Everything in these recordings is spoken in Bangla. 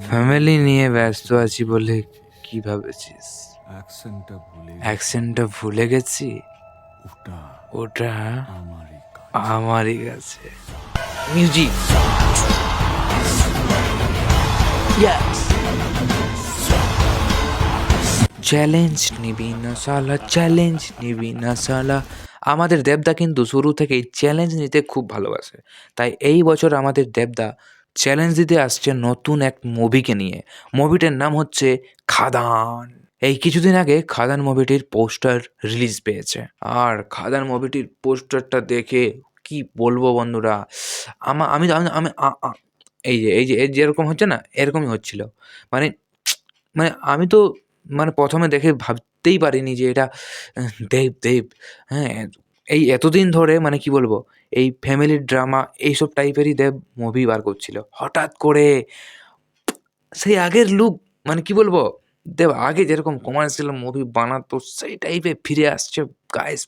ফ্যামিলি নিয়ে ব্যস্ত আছি বলে কি ভাবেছিস? অ্যাকসেন্টটা ভুলে গেছি। ওটা আমারই কাছে। মিউজিক। চ্যালেঞ্জ নিবি না সালা, চ্যালেঞ্জ নিবি না সালা। আমাদের দেবদা কিন্তু শুরু থেকেই চ্যালেঞ্জ নিতে খুব ভালোবাসে। তাই এই বছর আমাদের দেবদা চ্যালেঞ্জ দিতে আসছে নতুন এক মুভিকে নিয়ে। মুভিটার নাম হচ্ছে খাদান। এই কিছুদিন আগে খাদান মুভিটির পোস্টার রিলিজ পেয়েছে। আর খাদান মুভিটির পোস্টারটা দেখে কি বলবো বন্ধুরা, আমি আমি আমি এই যে যেরকম হচ্ছে না, এরকমই হচ্ছিল। মানে মানে আমি তো প্রথমে দেখে ভাবতেই পারিনি যে এটা দেব। হ্যাঁ, এই এতদিন ধরে কি বলবো, এই ফ্যামিলি ড্রামা এইসব টাইপেরই দেব মুভি বার করছিল। হঠাৎ করে সেই আগের লুক, কি বলবো, দেব আগে যেরকম কমার্শিয়াল মুভি বানাতো সেই টাইপে ফিরে আসছে গাইস।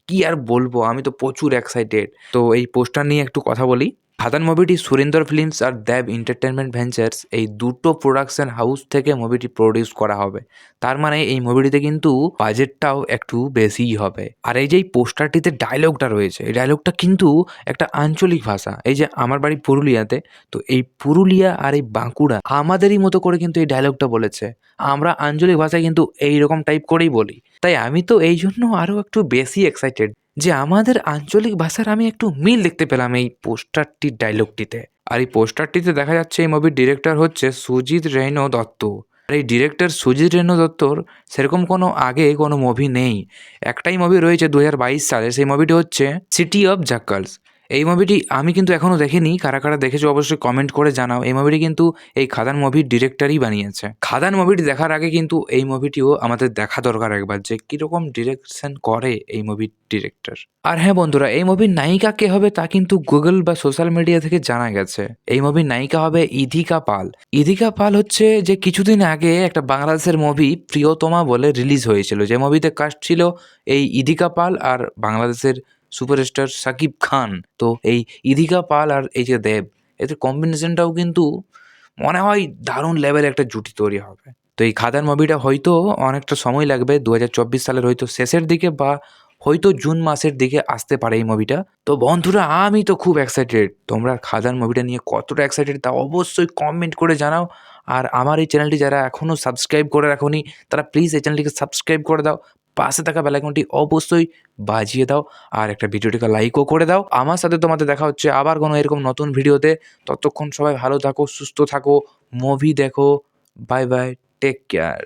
কি আর বলবো, আমি তো প্রচুর এক্সাইটেড। তো এই পোস্টার নিয়ে একটু কথা বলি। খাদান মুভিটি সুরিন্দর ফিল্মস আর দেব এন্টারটেনমেন্ট ভেঞ্চার্স এই দুটো প্রোডাকশন হাউস থেকে মুভিটি প্রডিউস করা হবে। তার মানে এই মুভিটিতে কিন্তু বাজেটটাও একটু বেশিই হবে। আর এই যে এই পোস্টারটিতে ডায়লগটা রয়েছে, এই ডায়লগটা কিন্তু একটা আঞ্চলিক ভাষা। এই যে আমার বাড়ি পুরুলিয়াতে, তো এই পুরুলিয়া আর এই বাঁকুড়া আমাদেরই মতো করে কিন্তু এই ডায়লগটা বলেছে। আমরা আঞ্চলিক ভাষায় কিন্তু এইরকম টাইপ করেই বলি। তাই আমি তো এই জন্য আরও একটু বেশি এক্সাইটেড যে আমাদের আঞ্চলিক ভাষার আমি একটু মিল দেখতে পেলাম এই পোস্টারটির ডায়লগটিতে। আর এই পোস্টারটিতে দেখা যাচ্ছে এই মুভির ডিরেক্টর হচ্ছে সুজিত রেনো দত্ত। আর এই ডিরেক্টর সুজিত রেনো দত্তর সেরকম কোনো আগে কোনো মুভি নেই। একটাই মুভি রয়েছে 2022 সালে, সেই মুভিটি হচ্ছে সিটি অফ জাক্কালস। এই মুভিটি আমি কিন্তু এখনও দেখিনি। কারা কারা দেখেছো অবশ্যই কমেন্ট করে জানাও। এই মুভিটি কিন্তু এই খাদান মুভির ডিরেক্টরই বানিয়েছে। খাদান মুভিটি দেখার আগে কিন্তু এই মুভিটিও আমাদের দেখা দরকার একবার, যে কীরকম ডিরেকশন করে এই মুভির ডিরেক্টর। আর হ্যাঁ বন্ধুরা, এই মুভির নায়িকা কে হবে তা কিন্তু গুগল বা সোশ্যাল মিডিয়া থেকে জানা গেছে। এই মুভির নায়িকা হবে ইধিকা পাল। ইধিকা পাল হচ্ছে যে কিছুদিন আগে একটা বাংলাদেশের মুভি প্রিয়তমা বলে রিলিজ হয়েছিল, যে মুভিতে কাস্ট ছিল এই ইধিকা পাল আর বাংলাদেশের সুপারস্টার শাকিব খান। তো এই ইধিকা পাল আর এই যে দেব, এদের কম্বিনেশনটাও কিন্তু মনে হয় দারুণ লেভেল একটা জুটি তৈরি হবে। তো এই খাদান মুভিটা হয়তো অনেকটা সময় লাগবে, 2024 সালের হয়তো শেষের দিকে বা হয়তো জুন মাসের দিকে আসতে পারে এই মুভিটা। তো বন্ধুরা, আমি তো খুব এক্সাইটেড। তোমরা খাদান মুভিটা নিয়ে কতটা এক্সাইটেড তা অবশ্যই কমেন্ট করে জানাও। আর আমার এই চ্যানেলটি যারা এখনও সাবস্ক্রাইব করে রাখোনি, তারা প্লিজ এই চ্যানেলটিকে সাবস্ক্রাইব করে দাও। পাশে থাকা বেল আইকনটি অবশ্যই বাজিয়ে দাও, আর একটা ভিডিওটিকে লাইকও করে দাও। আমার সাথে তোমাদের দেখা হচ্ছে আবার কোনো এরকম নতুন ভিডিওতে। ততক্ষণ সবাই ভালো থাকো, সুস্থ থাকো, মুভি দেখো। Bye bye, take care.